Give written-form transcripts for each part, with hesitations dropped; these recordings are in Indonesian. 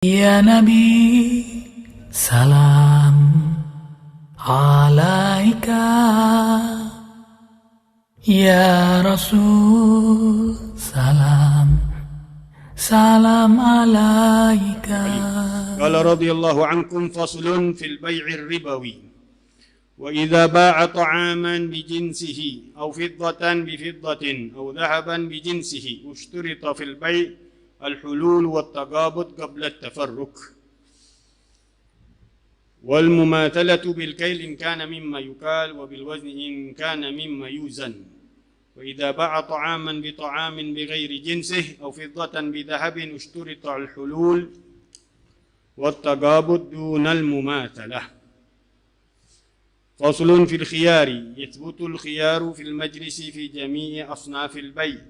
Ya Nabi, salam alaika. Ya Rasul, salam alaika. قال رضي الله عنكم فصل في البيع الربوي وإذا باع طعاما بجنسه أو فضة بفضة أو ذهبا بجنسه اشترط في البيع الحلول والتقابض قبل التفرق والمماثلة بالكيل إن كان مما يكال وبالوزن إن كان مما يوزن وإذا باع طعاما بطعام بغير جنسه أو فضة بذهب اشترط الحلول والتقابض دون المماثلة. فصل في الخيار يثبت الخيار في المجلس في جميع أصناف البيع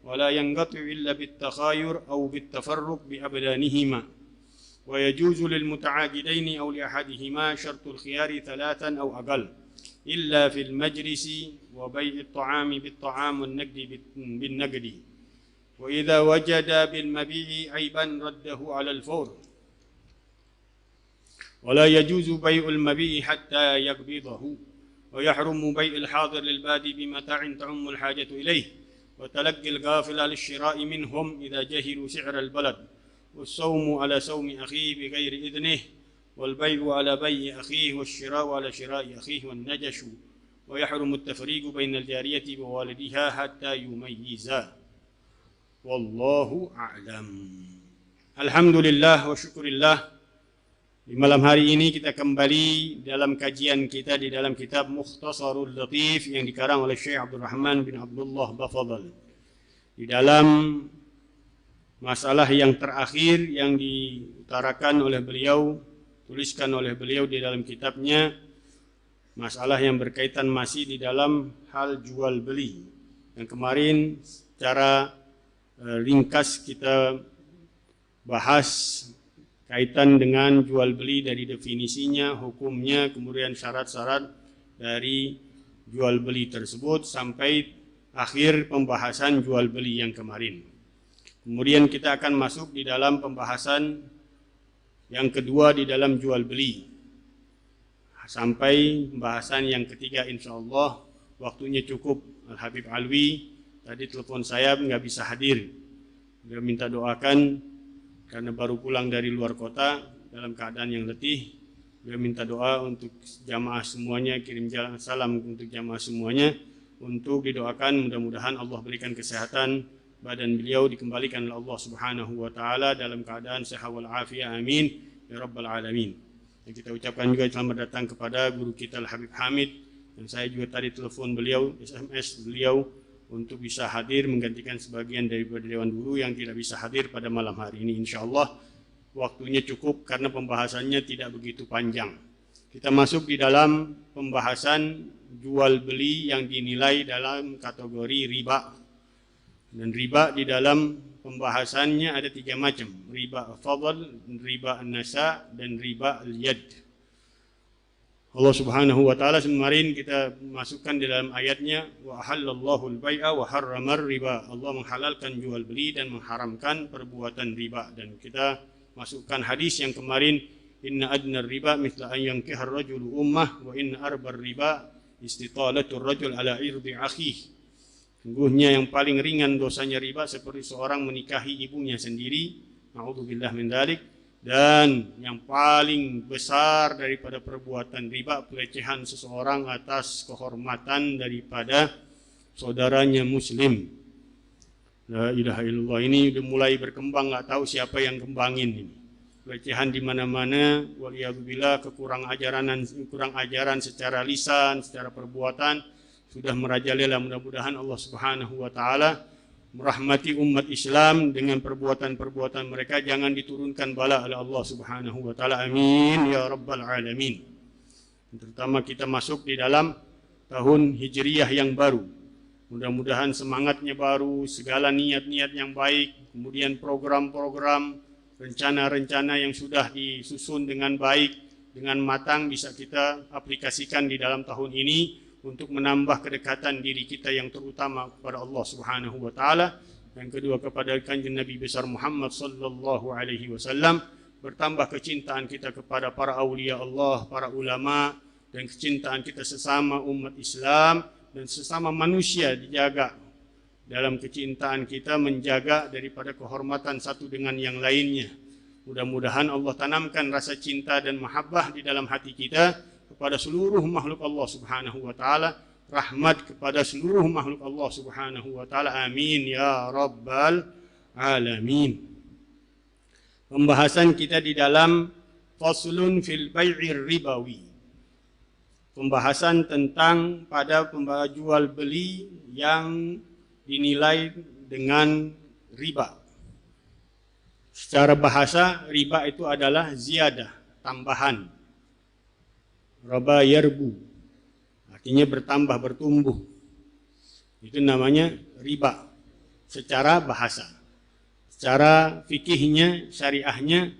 ولا ينقطع إلا بالتخاير أو بالتفرق بأبدانهما ويجوز للمتعاقدين أو لأحدهما شرط الخيار 3 أو أقل إلا في المجلس وبيع الطعام بالطعام والنقد بالنقد وإذا وجد بالمبيع عيبا رده على الفور ولا يجوز بيع المبيع حتى يقبضه ويحرم بيع الحاضر للبادي بمتاع تعم الحاجة إليه وتلقي الغافل للشراء منهم إذا جهلوا سعر البلد والصوم على صوم أخيه بغير إذنه والبيع على بيع أخيه والشراء على شراء أخيه والنجش ويحرم التفريق بين الجارية ووالدها حتى يميزا والله أعلم. Alhamdulillah wa syukurillah. Di malam hari ini kita kembali dalam kajian kita di dalam kitab Mukhtasarul Latif yang dikarang oleh Syekh Abdul Rahman bin Abdullah Bafadhal. Di dalam masalah yang terakhir yang diutarakan oleh beliau, tuliskan oleh beliau di dalam kitabnya, masalah yang berkaitan masih di dalam hal jual beli. Yang kemarin secara ringkas kita bahas kaitan dengan jual beli dari definisinya, hukumnya, kemudian syarat-syarat dari jual beli tersebut sampai akhir pembahasan jual beli yang kemarin. Kemudian kita akan masuk di dalam pembahasan yang kedua di dalam jual beli. Sampai pembahasan yang ketiga insyaallah. Waktunya cukup. Al-Habib Alwi tadi telepon saya nggak bisa hadir. Dia minta doakan karena baru pulang dari luar kota dalam keadaan yang letih. Beliau minta doa untuk jamaah semuanya, kirim salam untuk jamaah semuanya, untuk didoakan mudah-mudahan Allah berikan kesehatan badan beliau, dikembalikan oleh Allah Subhanahu wa taala dalam keadaan sehat wal afiat, amin ya rabbal alamin. Dan kita ucapkan juga selamat datang kepada guru kita Al-Habib Hamid, dan saya juga tadi telepon beliau, SMS beliau untuk bisa hadir menggantikan sebagian daripada Dewan Guru yang tidak bisa hadir pada malam hari ini. Insyaallah waktunya cukup karena pembahasannya tidak begitu panjang. Kita masuk di dalam pembahasan jual beli yang dinilai dalam kategori riba. Dan riba di dalam pembahasannya ada 3 macam. Riba fadl, riba nasa, dan riba al-yad. Allah Subhanahu wa taala kemarin kita masukkan di dalam ayatnya wa halallahu al-bai'a wa harramar riba. Allah menghalalkan jual beli dan mengharamkan perbuatan riba. Dan kita masukkan hadis yang kemarin, inna adna riba mithla an yankihar rajulu ummah wa inna arbar riba istitalatur rajul ala irdi akhihi. Sungguhnya yang paling ringan dosanya riba seperti seorang menikahi ibunya sendiri. Na'udzubillah min dzalik. Dan yang paling besar daripada perbuatan riba, pelecehan seseorang atas kehormatan daripada saudaranya muslim. La ilaha illallah, ini udah mulai berkembang, nggak tahu siapa yang kembangin ini. Pelecehan di mana-mana, waliyadzubillah, kurang ajaran secara lisan, secara perbuatan sudah merajalela. Mudah-mudahan Allah Subhanahu wa taala merahmati umat Islam dengan perbuatan-perbuatan mereka, jangan diturunkan bala oleh Allah Subhanahu wa taala, amin ya rabbal alamin. Terutama kita masuk di dalam tahun Hijriyah yang baru, mudah-mudahan semangatnya baru, segala niat-niat yang baik, kemudian program-program, rencana-rencana yang sudah disusun dengan baik, dengan matang bisa kita aplikasikan di dalam tahun ini untuk menambah kedekatan diri kita yang terutama kepada Allah Subhanahu wa taala, yang kedua kepada kanjeng Nabi besar Muhammad sallallahu alaihi wasallam, bertambah kecintaan kita kepada para aulia Allah, para ulama, dan kecintaan kita sesama umat Islam dan sesama manusia dijaga. Dalam kecintaan kita menjaga daripada kehormatan satu dengan yang lainnya. Mudah-mudahan Allah tanamkan rasa cinta dan mahabbah di dalam hati kita kepada seluruh makhluk Allah Subhanahu wa taala, rahmat kepada seluruh makhluk Allah Subhanahu wa taala. Amin ya rabbal alamin. Pembahasan kita di dalam faslun fil bai'ir ribawi. Pembahasan tentang pada jual beli yang dinilai dengan riba. Secara bahasa, riba itu adalah ziyadah, tambahan. Raba yarbu, artinya bertambah, bertumbuh. Itu namanya riba secara bahasa. Secara fikihnya, syariahnya,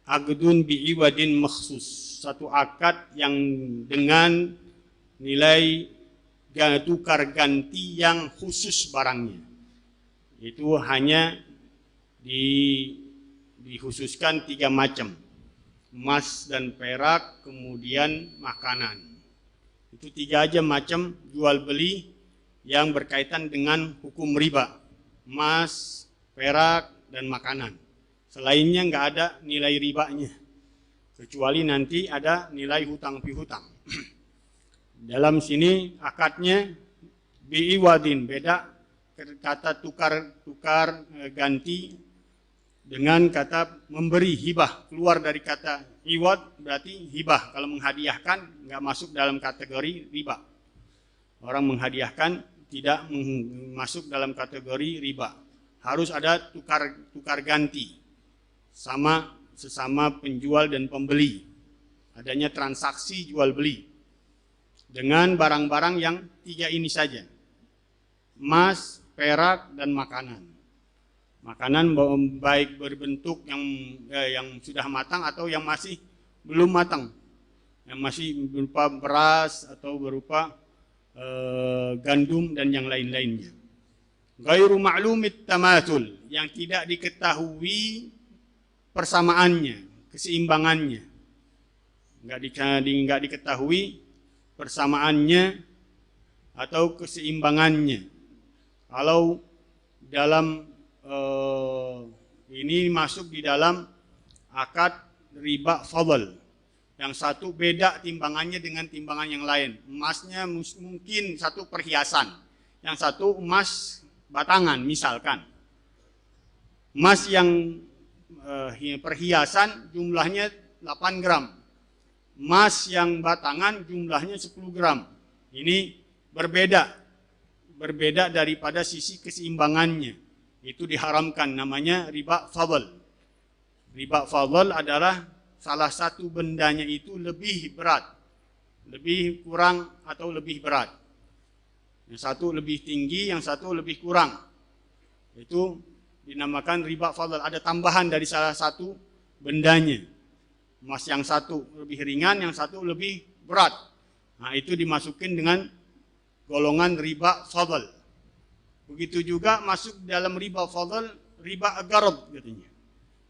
aqdun bi'iwadin makhsus. Satu akad yang dengan nilai tukar ganti yang khusus barangnya. Itu hanya dikhususkan 3 macam, emas dan perak, kemudian makanan. Itu 3 aja macam jual beli yang berkaitan dengan hukum riba, emas, perak, dan makanan. Selainnya nggak ada nilai ribanya, kecuali nanti ada nilai hutang pihutang. Dalam sini akadnya bi'iwadin, beda kata tukar ganti dengan kata memberi, hibah. Keluar dari kata iwad berarti hibah. Kalau menghadiahkan nggak masuk dalam kategori riba. Orang menghadiahkan tidak masuk dalam kategori riba. Harus ada tukar ganti sama sesama penjual dan pembeli. Adanya transaksi jual beli dengan barang-barang yang 3 ini saja: emas, perak, dan makanan. Makanan baik berbentuk yang sudah matang atau yang masih belum matang, yang masih berupa beras atau berupa gandum dan yang lain-lainnya. Ghairu ma'lumit tamathul, yang tidak diketahui persamaannya, keseimbangannya. Nggak diketahui persamaannya atau keseimbangannya. Kalau dalam ini masuk di dalam akad riba fadl. Yang satu beda timbangannya dengan timbangan yang lain. Emasnya mungkin satu perhiasan, yang satu emas batangan misalkan. Emas yang perhiasan jumlahnya 8 gram. Emas yang batangan jumlahnya 10 gram. Ini berbeda daripada sisi keseimbangannya. Itu diharamkan, namanya riba fadl. Riba fadl adalah salah satu bendanya itu lebih berat, lebih kurang atau lebih berat. Yang satu lebih tinggi, yang satu lebih kurang. Itu dinamakan riba fadl. Ada tambahan dari salah satu bendanya. Emas yang satu lebih ringan, yang satu lebih berat. Nah, itu dimasukin dengan golongan riba fadl. Begitu juga masuk dalam riba fadl, riba agharad katanya.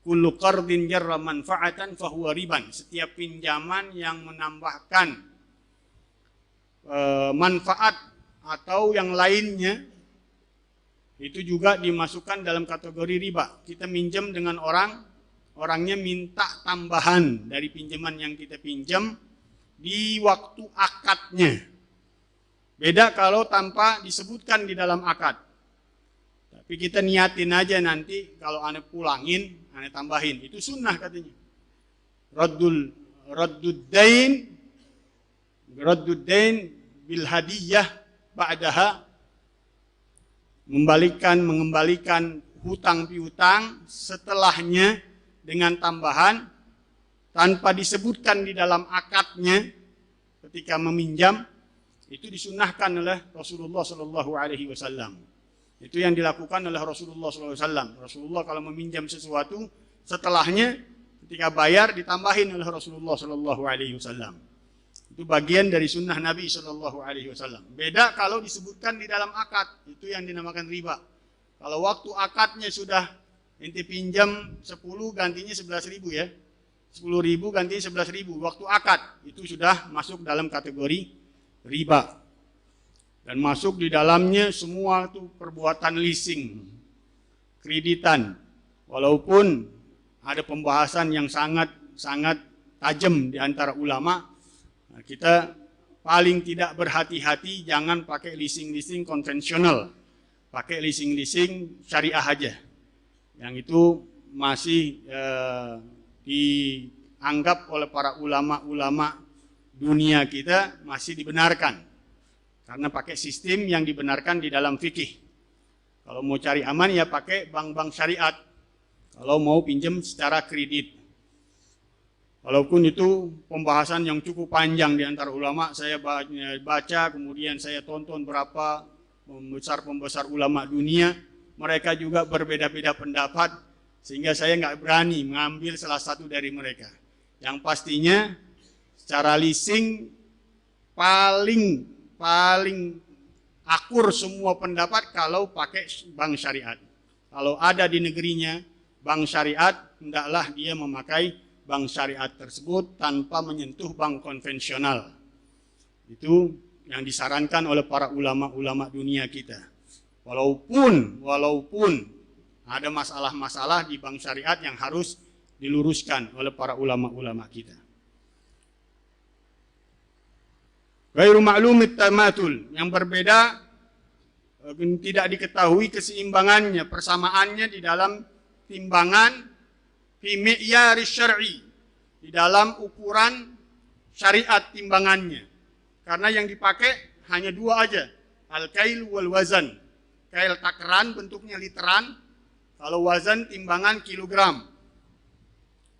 Kullu qardin jarra manfa'atan fahuwa riban. Setiap pinjaman yang menambahkan manfaat atau yang lainnya itu juga dimasukkan dalam kategori riba. Kita minjem dengan orangnya minta tambahan dari pinjaman yang kita pinjam di waktu akadnya. Beda kalau tanpa disebutkan di dalam akad. Tapi kita niatin aja nanti kalau ane pulangin, ane tambahin. Itu sunnah katanya. Raddud dain bil hadiyah ba'daha, mengembalikan hutang piutang setelahnya dengan tambahan tanpa disebutkan di dalam akadnya ketika meminjam. Itu disunnahkan oleh Rasulullah Shallallahu Alaihi Wasallam. Itu yang dilakukan oleh Rasulullah SAW. Rasulullah kalau meminjam sesuatu, setelahnya ketika bayar ditambahin oleh Rasulullah SAW. Itu bagian dari sunnah Nabi SAW. Beda kalau disebutkan di dalam akad, itu yang dinamakan riba. Kalau waktu akadnya sudah ente pinjam 10 gantinya 11.000 ya. 10.000 gantinya 11.000 waktu akad, itu sudah masuk dalam kategori riba. Dan masuk di dalamnya semua itu perbuatan leasing, kreditan. Walaupun ada pembahasan yang sangat tajam di antara ulama, kita paling tidak berhati-hati jangan pakai leasing konvensional. Pakai leasing syariah aja. Yang itu masih dianggap oleh para ulama-ulama dunia kita masih dibenarkan. Karena pakai sistem yang dibenarkan di dalam fikih. Kalau mau cari aman ya pakai bank-bank syariat. Kalau mau pinjam secara kredit. Walaupun itu pembahasan yang cukup panjang di antara ulama, saya baca, kemudian saya tonton berapa pembesar ulama dunia, mereka juga berbeda-beda pendapat, sehingga saya nggak berani mengambil salah satu dari mereka. Yang pastinya secara leasing paling akur semua pendapat kalau pakai bank syariat. Kalau ada di negerinya bank syariat, hendaklah dia memakai bank syariat tersebut tanpa menyentuh bank konvensional. Itu yang disarankan oleh para ulama-ulama dunia kita. Walaupun ada masalah-masalah di bank syariat yang harus diluruskan oleh para ulama-ulama kita. Ghairu ma'lumit tamatul, yang berbeda, tidak diketahui keseimbangannya, persamaannya di dalam timbangan fi mi'yari syar'i, di dalam ukuran syariat timbangannya. Karena yang dipakai hanya dua aja, al-kail wal wazan. Kail takaran bentuknya literan, kalau wazan timbangan kilogram.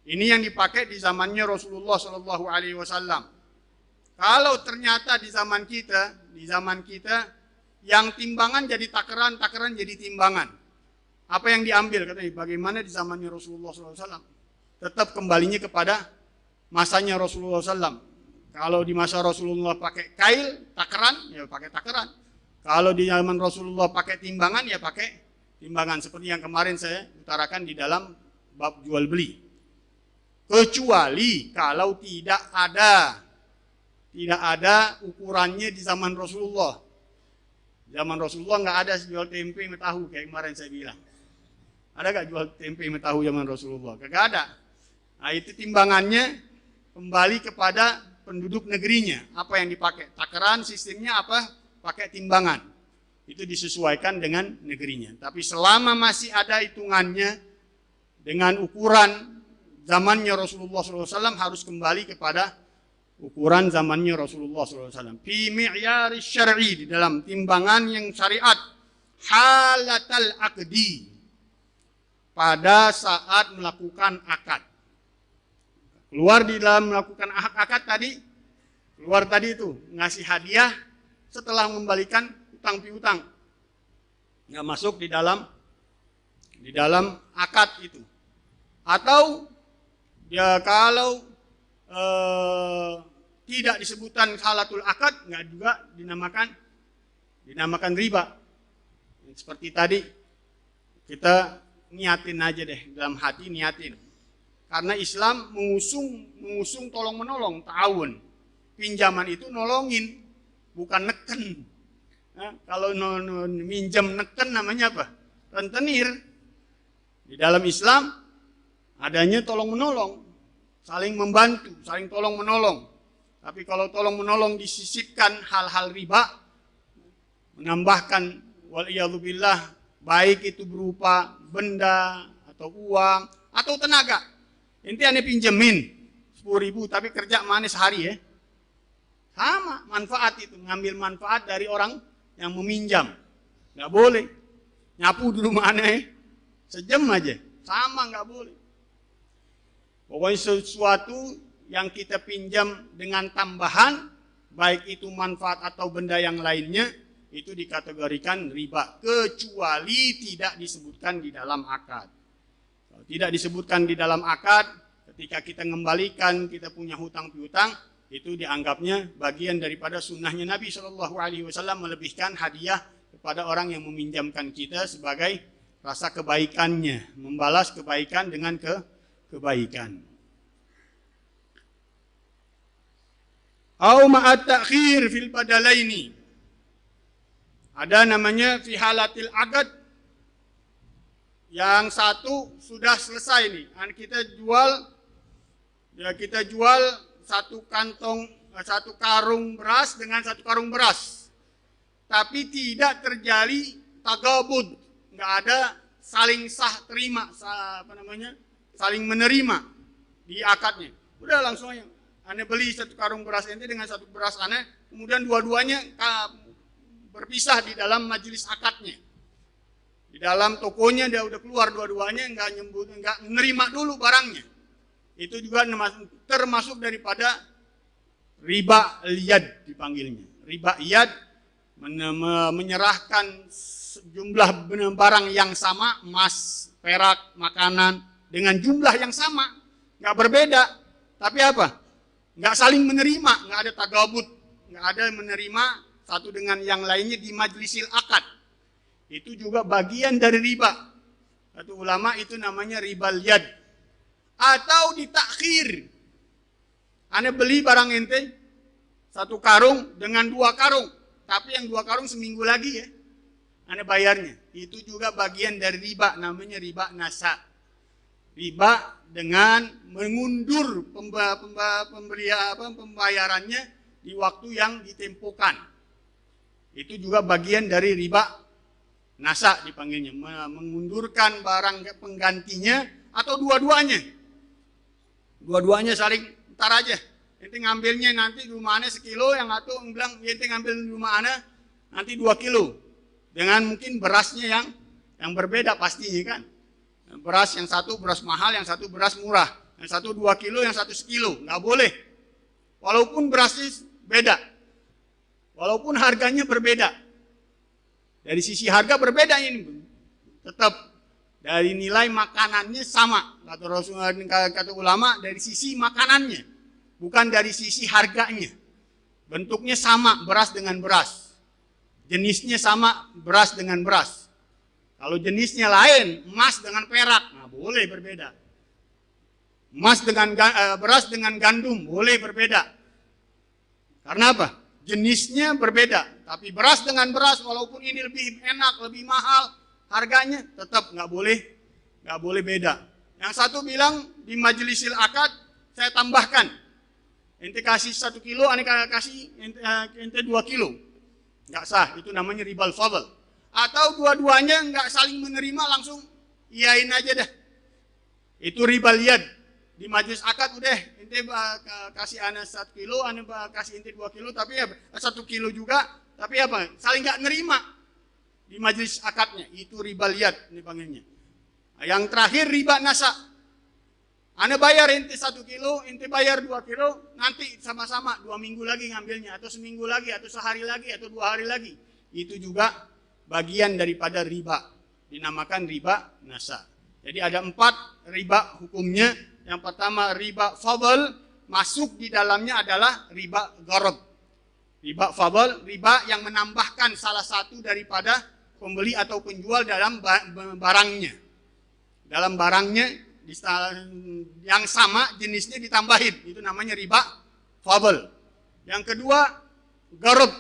Ini yang dipakai di zamannya Rasulullah SAW. Kalau ternyata di zaman kita yang timbangan jadi takaran jadi timbangan. Apa yang diambil? Katanya, bagaimana di zamannya Rasulullah SAW? Tetap kembalinya kepada masanya Rasulullah SAW. Kalau di masa Rasulullah pakai kail, takaran, ya pakai takaran. Kalau di zaman Rasulullah pakai timbangan, ya pakai timbangan. Seperti yang kemarin saya utarakan di dalam bab jual beli. Kecuali kalau tidak ada ukurannya di zaman Rasulullah. Zaman Rasulullah nggak ada jual tempe sama tahu kayak kemarin saya bilang. Ada nggak jual tempe sama tahu zaman Rasulullah? Nggak ada. Nah itu timbangannya kembali kepada penduduk negerinya. Apa yang dipakai? Takaran sistemnya apa? Pakai timbangan. Itu disesuaikan dengan negerinya. Tapi selama masih ada hitungannya dengan ukuran zamannya Rasulullah SAW, harus kembali kepada ukuran zamannya Rasulullah SAW. Fi mi'yari syar'i, di dalam timbangan yang syariat. Halatal aqdi, pada saat melakukan akad. Keluar di dalam melakukan akad tadi, keluar tadi itu ngasih hadiah setelah membalikan utang piutang. Nggak masuk di dalam akad itu. Atau ya kalau tidak disebutkan halatul akad, nggak juga dinamakan riba. Seperti tadi kita niatin aja deh, dalam hati niatin. Karena Islam mengusung tolong menolong, ta'awun. Pinjaman itu nolongin, bukan neken. Nah, kalau minjam neken namanya apa? Rentenir. Di dalam Islam adanya tolong menolong, saling membantu, saling tolong menolong. Tapi kalau tolong menolong disisipkan hal-hal riba, menambahkan waliyadzubillah, baik itu berupa benda atau uang atau tenaga. Inti ane pinjemin 10.000 tapi kerja manis sehari ya. Sama manfaat itu, ngambil manfaat dari orang yang meminjam. Nggak boleh. Nyapu dulu mana ya. Sejam aja. Sama nggak boleh. Pokoknya sesuatu yang kita pinjam dengan tambahan, baik itu manfaat atau benda yang lainnya, itu dikategorikan riba. Kecuali tidak disebutkan di dalam akad. Kalau tidak disebutkan di dalam akad, ketika kita mengembalikan, kita punya hutang piutang, itu dianggapnya bagian daripada sunnahnya Nabi SAW melebihkan hadiah kepada orang yang meminjamkan kita sebagai rasa kebaikannya, membalas kebaikan dengan kebaikan. Au ma'at ta'khir fil badalaini. Ada namanya fi halatil agad. Yang satu sudah selesai nih. Kita jual satu karung beras dengan satu karung beras. Tapi tidak terjadi tagabud, nggak ada saling saling menerima di akadnya. Udah langsung aja. Ane beli satu karung beras ente dengan satu beras ane, kemudian dua-duanya berpisah di dalam majelis akadnya. Di dalam tokonya dia udah keluar dua-duanya, nggak menerima dulu barangnya. Itu juga termasuk daripada riba yad dipanggilnya. Riba yad menyerahkan jumlah barang yang sama, emas, perak, makanan dengan jumlah yang sama, nggak berbeda. Tapi apa? Nggak saling menerima, nggak ada tagabut, nggak ada menerima satu dengan yang lainnya di majlisil akad. Itu juga bagian dari riba. Kata ulama itu namanya ribal yad. Atau ditakhir. Ane beli barang ente satu karung dengan dua karung, tapi yang dua karung seminggu lagi ya, Ane bayarnya. Itu juga bagian dari riba, namanya riba nasa. Riba dengan mengundur pembayarannya di waktu yang ditempuhkan. Itu juga bagian dari riba nasa dipanggilnya, mengundurkan barang penggantinya atau dua-duanya. Dua-duanya saling ntar aja. Ente ngambilnya nanti di rumah ana sekilo, yang satu bilang ente ngambil di rumah ana nanti 2 kilo. Dengan mungkin berasnya yang berbeda pastinya kan. Beras yang satu beras mahal, yang satu beras murah. Yang satu 2 kilo, yang satu sekilo. Nggak boleh. Walaupun berasnya beda. Walaupun harganya berbeda. Dari sisi harga berbeda ini. Tetap dari nilai makanannya sama. Kata Rasulullah, kata ulama, dari sisi makanannya. Bukan dari sisi harganya. Bentuknya sama, beras dengan beras. Jenisnya sama, beras dengan beras. Kalau jenisnya lain, emas dengan perak, nah boleh berbeda. Beras dengan gandum, boleh berbeda. Karena apa? Jenisnya berbeda. Tapi beras dengan beras, walaupun ini lebih enak, lebih mahal, harganya tetap nggak boleh beda. Yang satu bilang di majlisil akad, saya tambahkan. Ente kasih 1 kilo, ane kasih ente 2 kilo. Nggak sah, itu namanya ribal fadl. Atau dua-duanya nggak saling menerima, langsung iyain aja dah. Itu ribal yad. Di majlis akad udah, ente kasih ana 1 kilo, ana kasih ente 2 kilo, tapi ya 1 kilo juga, tapi apa? Saling nggak nerima di majlis akadnya. Itu ribal yad ini panggilnya. Yang terakhir riba nasa. Ana bayar ente 1 kilo, ente bayar 2 kilo, nanti sama-sama 2 minggu lagi ngambilnya, atau seminggu lagi, atau sehari lagi, atau 2 hari lagi. Itu juga bagian daripada riba, dinamakan riba nasa. Jadi ada 4 riba hukumnya. Yang pertama riba fadl, masuk di dalamnya adalah riba gharab. Riba fadl, riba yang menambahkan salah satu daripada pembeli atau penjual dalam barangnya. Dalam barangnya yang sama jenisnya ditambahin, itu namanya riba fadl. Yang kedua gharab,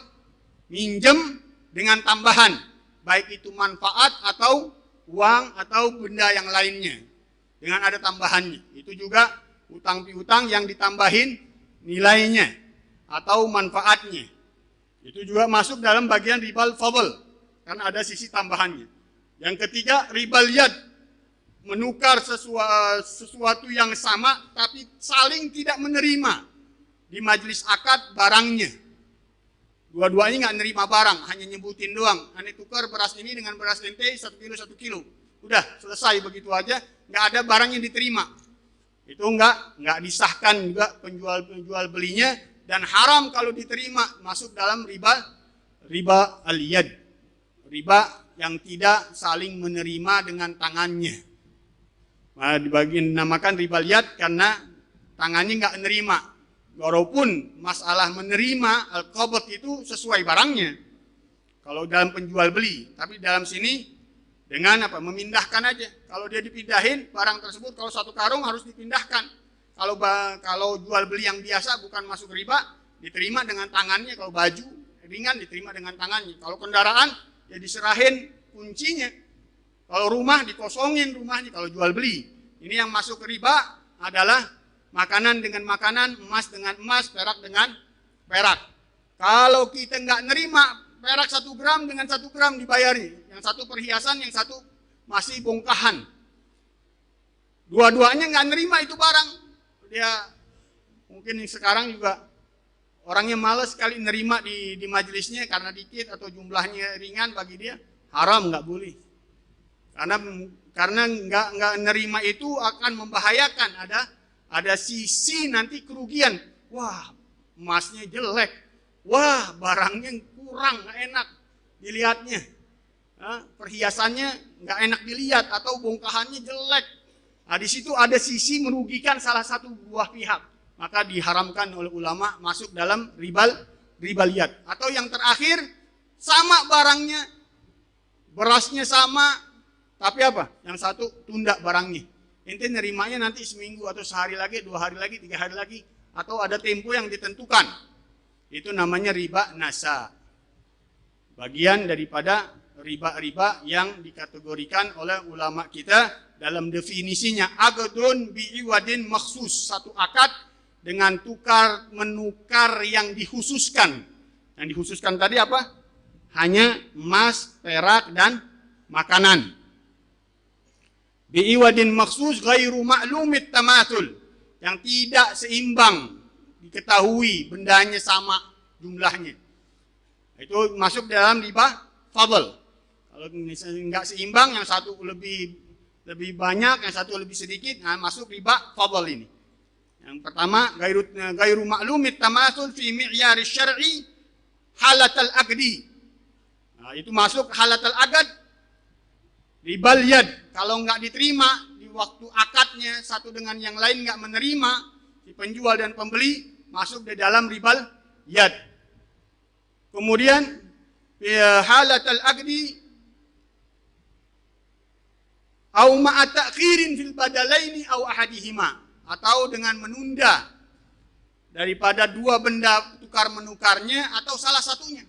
minjem dengan tambahan, baik itu manfaat atau uang atau benda yang lainnya, dengan ada tambahannya. Itu juga utang piutang yang ditambahin nilainya atau manfaatnya. Itu juga masuk dalam bagian ribal fadl, karena ada sisi tambahannya. Yang ketiga ribal yad, menukar sesuatu yang sama tapi saling tidak menerima di majelis akad barangnya. Dua-duanya nggak nerima barang, hanya nyebutin doang. Ane tukar beras ini dengan beras ente 1 kilo 1 kilo. Udah selesai begitu aja, nggak ada barang yang diterima. Itu nggak disahkan juga penjual belinya, dan haram kalau diterima, masuk dalam riba al-yad. Riba yang tidak saling menerima dengan tangannya. Nah, dinamakan riba al-yad karena tangannya nggak menerima. Walaupun masalah menerima al-qabd itu sesuai barangnya. Kalau dalam penjual beli, tapi dalam sini Dengan apa? Memindahkan aja. Kalau dia dipindahin barang tersebut, kalau satu karung harus dipindahkan. Kalau jual beli yang biasa bukan masuk riba, diterima dengan tangannya. Kalau baju ringan diterima dengan tangannya. Kalau kendaraan ya diserahin kuncinya. Kalau rumah dikosongin rumahnya. Kalau jual beli, ini yang masuk ke riba adalah makanan dengan makanan, emas dengan emas, perak dengan perak. Kalau kita nggak nerima perak 1 gram dengan 1 gram dibayari. Yang satu perhiasan, yang satu masih bongkahan. Dua-duanya nggak nerima itu barang. Dia mungkin sekarang juga orangnya malas sekali nerima di majelisnya karena dikit atau jumlahnya ringan, bagi dia haram, nggak boleh. Karena nggak nerima itu akan membahayakan. Ada sisi nanti kerugian. Wah, emasnya jelek. Wah, barangnya kurang, nggak enak dilihatnya. Perhiasannya nggak enak dilihat atau bongkahannya jelek. Nah, di situ ada sisi merugikan salah satu buah pihak. Maka diharamkan oleh ulama masuk dalam ribaliyat. Atau yang terakhir, sama barangnya, berasnya sama, tapi apa? Yang satu tunda barangnya. Ente nerimanya nanti seminggu atau sehari lagi, 2 hari lagi, 3 hari lagi, atau ada tempo yang ditentukan. Itu namanya riba nasa. Bagian daripada riba-riba yang dikategorikan oleh ulama kita dalam definisinya aqdun bi'iwadin maksus, satu akad dengan tukar menukar yang dikhususkan. Yang dikhususkan tadi apa? Hanya emas, perak dan makanan. Bi'iwadin maksus ghairu ma'lumit tamatul, yang tidak seimbang, diketahui bendanya sama jumlahnya. Itu masuk dalam riba fadl. Kalau nggak seimbang, yang satu lebih banyak, yang satu lebih sedikit, nah masuk riba fadl ini. Yang pertama, ghairu ma'lumit tamatul fi mi'yar syar'i halatal aqdi. Nah, itu masuk halatal aqd, ribal yad. Kalau nggak diterima di waktu akadnya satu dengan yang lain nggak menerima, si penjual dan pembeli masuk di dalam ribal yad. Kemudian halatal aqdi au ma'a ta'khirin fil badalaini au ahadihima, atau dengan menunda daripada dua benda tukar menukarnya atau salah satunya.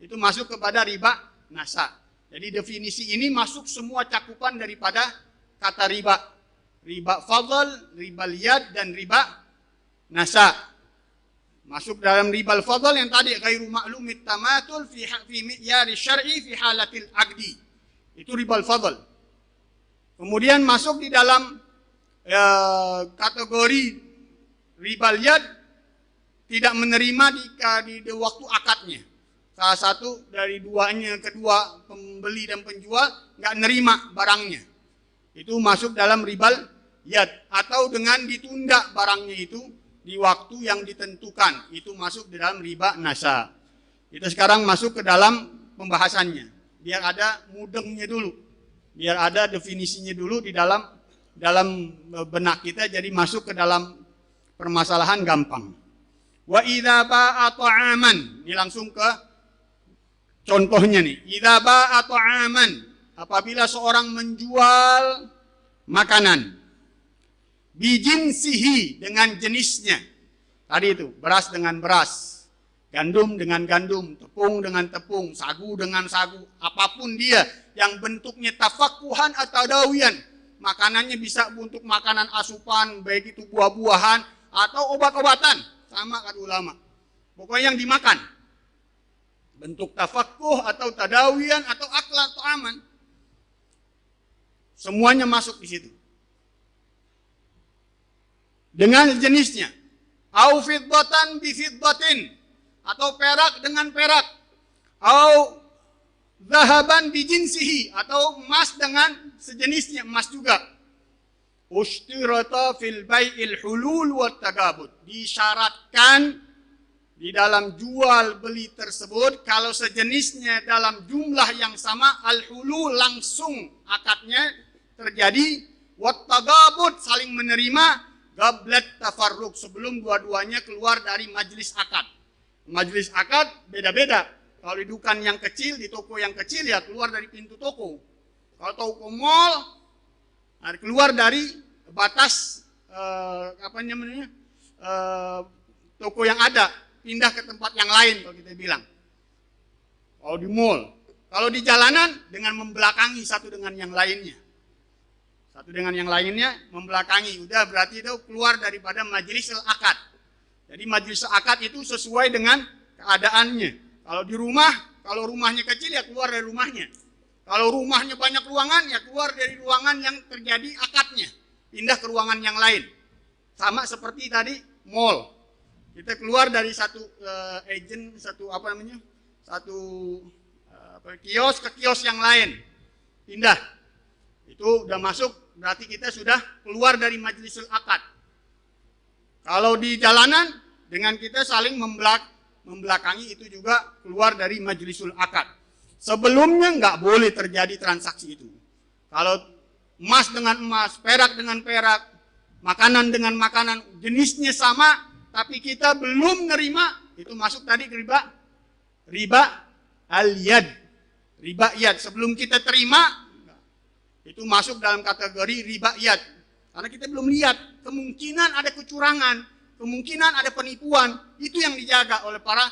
Itu masuk kepada riba nasa. Jadi definisi ini masuk semua cakupan daripada kata riba. Riba fadl, riba liyad, dan riba nasa. Masuk dalam ribal fadl yang tadi ghairu ma'lumit tamatul fi mi'yari syar'i fi halatil aqdi. Itu ribal fadl. Kemudian masuk di dalam kategori ribal yad, tidak menerima di waktu akadnya. Salah satu dari duanya, kedua pembeli dan penjual nggak nerima barangnya. Itu masuk dalam ribal yad. Atau dengan ditunda barangnya itu di waktu yang ditentukan, itu masuk di dalam riba nasa. Kita sekarang masuk ke dalam pembahasannya, biar ada mudengnya dulu, biar ada definisinya dulu di dalam benak kita, jadi masuk ke dalam permasalahan gampang. Wa idza ba'a ta'aman, ini langsung ke contohnya nih. Idza ba'a ta'aman, apabila seorang menjual makanan, bijinsihi, dengan jenisnya. Tadi itu, beras dengan beras, gandum dengan gandum, tepung dengan tepung, sagu dengan sagu, apapun dia yang bentuknya tafakuhan atau dawian. Makanannya bisa untuk makanan asupan, baik itu buah-buahan atau obat-obatan, sama kata ulama. Pokoknya yang dimakan, bentuk tafakuh atau tadawian atau aklan atau aman, semuanya masuk di situ. Dengan jenisnya, au fiddatan bi fiddatin, atau perak dengan perak, au zahaban bi jinsihi, atau emas dengan sejenisnya, emas juga. Ustirata fil bai'il hulul wat tagabud, disyaratkan di dalam jual beli tersebut kalau sejenisnya dalam jumlah yang sama, al hulul langsung akadnya terjadi, wat tagabud saling menerima, gablat tafarruq sebelum dua-duanya keluar dari majelis akad. Majelis akad beda-beda. Kalau di dukan yang kecil, di toko yang kecil, ya keluar dari pintu toko. Kalau toko mall keluar dari batas toko yang ada, pindah ke tempat yang lain kalau kita bilang. Kalau di mall, kalau di jalanan dengan membelakangi satu dengan yang lainnya. Satu dengan yang lainnya membelakangi, udah berarti itu keluar daripada majlis akad. Jadi majlis akad itu sesuai dengan keadaannya. Kalau di rumah, kalau rumahnya kecil ya keluar dari rumahnya. Kalau rumahnya banyak ruangan ya keluar dari ruangan yang terjadi akadnya, pindah ke ruangan yang lain. Sama seperti tadi mall. Kita keluar dari satu kios ke kios yang lain, pindah. Itu udah masuk, berarti kita sudah keluar dari majlisul akad. Kalau di jalanan, dengan kita saling membelakangi itu juga keluar dari majlisul akad. Sebelumnya nggak boleh terjadi transaksi itu. Kalau emas dengan emas, perak dengan perak, makanan dengan makanan, jenisnya sama, tapi kita belum nerima, itu masuk tadi ke riba al-yad. Riba yad, sebelum kita terima, itu masuk dalam kategori riba yad. Karena kita belum lihat, kemungkinan ada kecurangan, kemungkinan ada penipuan, itu yang dijaga oleh para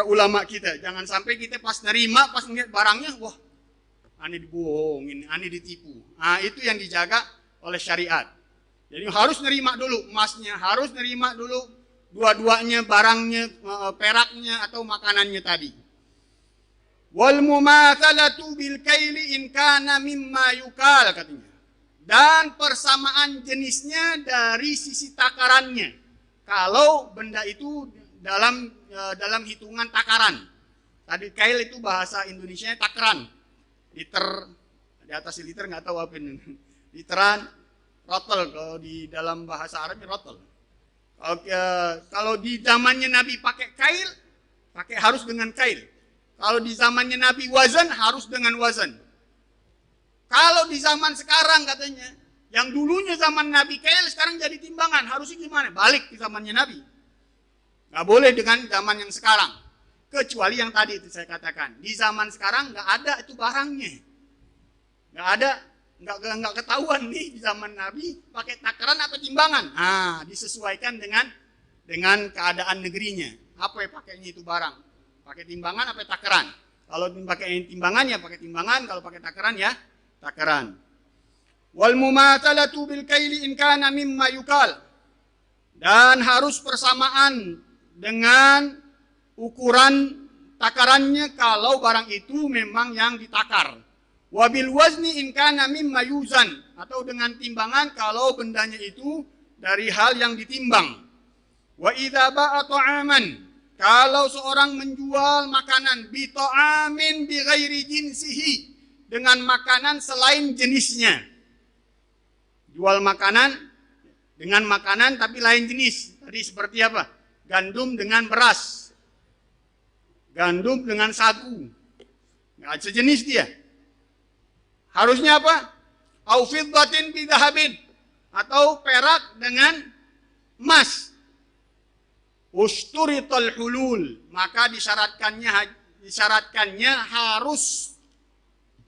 ulama kita. Jangan sampai kita pas nerima, pas melihat barangnya, wah, aneh dibohongin, aneh ditipu. Nah, itu yang dijaga oleh syariat. Jadi harus nerima dulu emasnya, harus nerima dulu dua-duanya, barangnya, peraknya atau makanannya tadi. Wal mumatsalatu bil kaili in kana mimma yukal, katanya. Dan persamaan jenisnya dari sisi takarannya. Kalau benda itu dalam hitungan takaran. Tadi kail itu bahasa Indonesianya takaran. Liter, di atas liter nggak tahu apa ini. Literan, rotel, kalau di dalam bahasa Arab rotel. Kalau di zamannya Nabi pakai kail, harus dengan kail. Kalau di zamannya Nabi wazan, harus dengan wazan. Kalau di zaman sekarang katanya, yang dulunya zaman Nabi kail, sekarang jadi timbangan. Harusnya gimana? Balik ke zamannya Nabi. Nggak boleh dengan zaman yang sekarang. Kecuali yang tadi itu saya katakan. Di zaman sekarang nggak ada itu barangnya. Nggak ada, nggak ketahuan nih di zaman Nabi pakai takaran atau timbangan. Nah, disesuaikan dengan keadaan negerinya. Apa yang pakainya itu barang? Pakai timbangan apa takaran? Kalau pakai timbangan ya pakai timbangan, kalau pakai takaran ya takaran. Wal mumatsalatu bil kaili in kana mimma yukal. Dan harus persamaan dengan ukuran takarannya kalau barang itu memang yang ditakar. Wabil wazni in kana mimma yuzan, atau dengan timbangan kalau bendanya itu dari hal yang ditimbang. Wa idza ba'a ta'aman, kalau seorang menjual makanan bi ta'amin bi ghairi jinsihi, dengan makanan selain jenisnya. Jual makanan dengan makanan tapi lain jenis. Tadi seperti apa? Gandum dengan beras. Gandum dengan sagu. Nggak sejenis dia. Harusnya apa? Au fiddatin bi dhahabin, atau perak dengan emas. Usturital hulul, maka disyaratkannya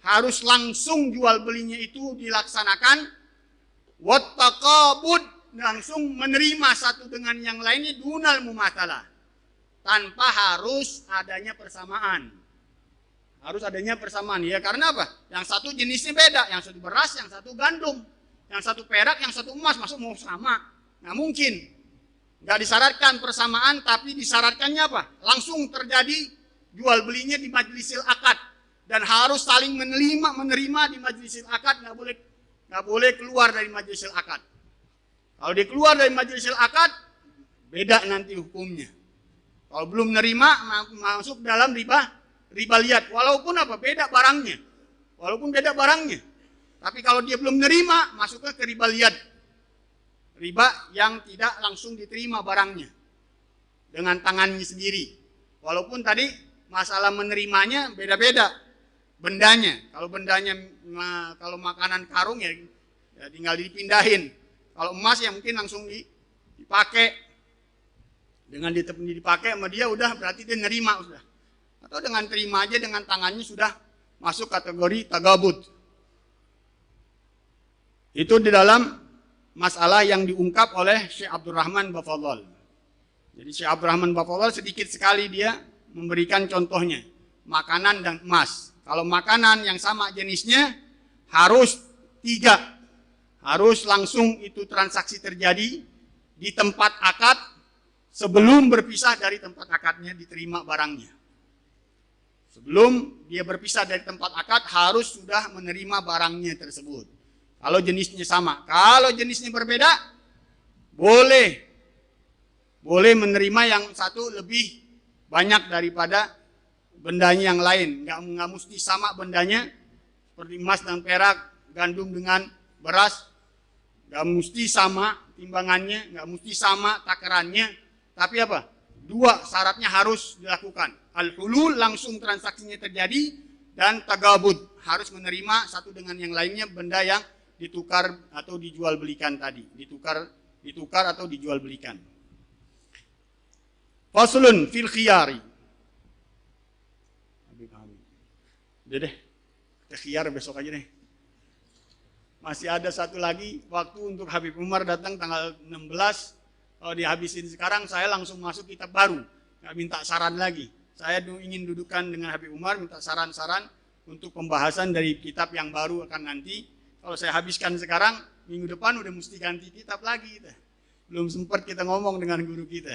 harus langsung jual belinya itu dilaksanakan. Wattaqabud, langsung menerima satu dengan yang lainnya, dunal mumatsalah, tanpa harus adanya persamaan. Harus adanya persamaan ya, karena apa? Yang satu jenisnya beda, yang satu beras, yang satu gandum, yang satu perak, yang satu emas, masuk mau sama? Nggak mungkin. Nggak disyaratkan persamaan, tapi disyaratkannya apa? Langsung terjadi jual belinya di majlisil akad, dan harus saling menerima di majlisil akad. Nggak boleh keluar dari majlisil akad. Kalau dia keluar dari majlisil akad, beda nanti hukumnya. Kalau belum menerima, masuk dalam riba liat. Walaupun apa? Beda barangnya. Tapi kalau dia belum menerima, masuknya ke riba liat. Riba yang tidak langsung diterima barangnya dengan tangannya sendiri. Walaupun tadi masalah menerimanya beda-beda bendanya. Kalau bendanya, kalau makanan karung ya tinggal dipindahin. Kalau emas ya mungkin langsung dipakai. Dengan dipakai sama dia udah berarti dia nerima sudah. Atau dengan terima aja dengan tangannya sudah masuk kategori tagabud. Itu di dalam masalah yang diungkap oleh Syekh Abdurrahman Bafadhal. Jadi Syekh Abdurrahman Bafadhal sedikit sekali dia memberikan contohnya, makanan dan emas. Kalau makanan yang sama jenisnya harus 3, harus langsung itu transaksi terjadi di tempat akad sebelum berpisah dari tempat akadnya diterima barangnya. Sebelum dia berpisah dari tempat akad harus sudah menerima barangnya tersebut. Kalau jenisnya sama. Kalau jenisnya berbeda, boleh menerima yang satu lebih banyak daripada bendanya yang lain. Nggak mesti sama bendanya, seperti emas dan perak, gandum dengan beras. Nggak mesti sama timbangannya, nggak mesti sama takarannya. Tapi apa? 2 syaratnya harus dilakukan. Al-hulul, langsung transaksinya terjadi, dan tagabud, harus menerima satu dengan yang lainnya benda yang ditukar atau dijual belikan tadi. Ditukar atau dijual belikan. Faslun fil khiyari. Udah deh, kita khiyar besok aja deh. Masih ada satu lagi waktu untuk Habib Umar datang tanggal 16. Kalau dihabisin sekarang, saya langsung masuk kitab baru. Nggak minta saran lagi. Saya ingin dudukkan dengan Habib Umar, minta saran-saran untuk pembahasan dari kitab yang baru akan nanti. Kalau saya habiskan sekarang, minggu depan udah mesti ganti kitab lagi. Belum sempat kita ngomong dengan guru kita.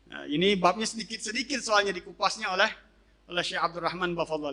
Nah, ini babnya sedikit-sedikit soalnya dikupasnya oleh Syekh Abdurrahman Bafadhal.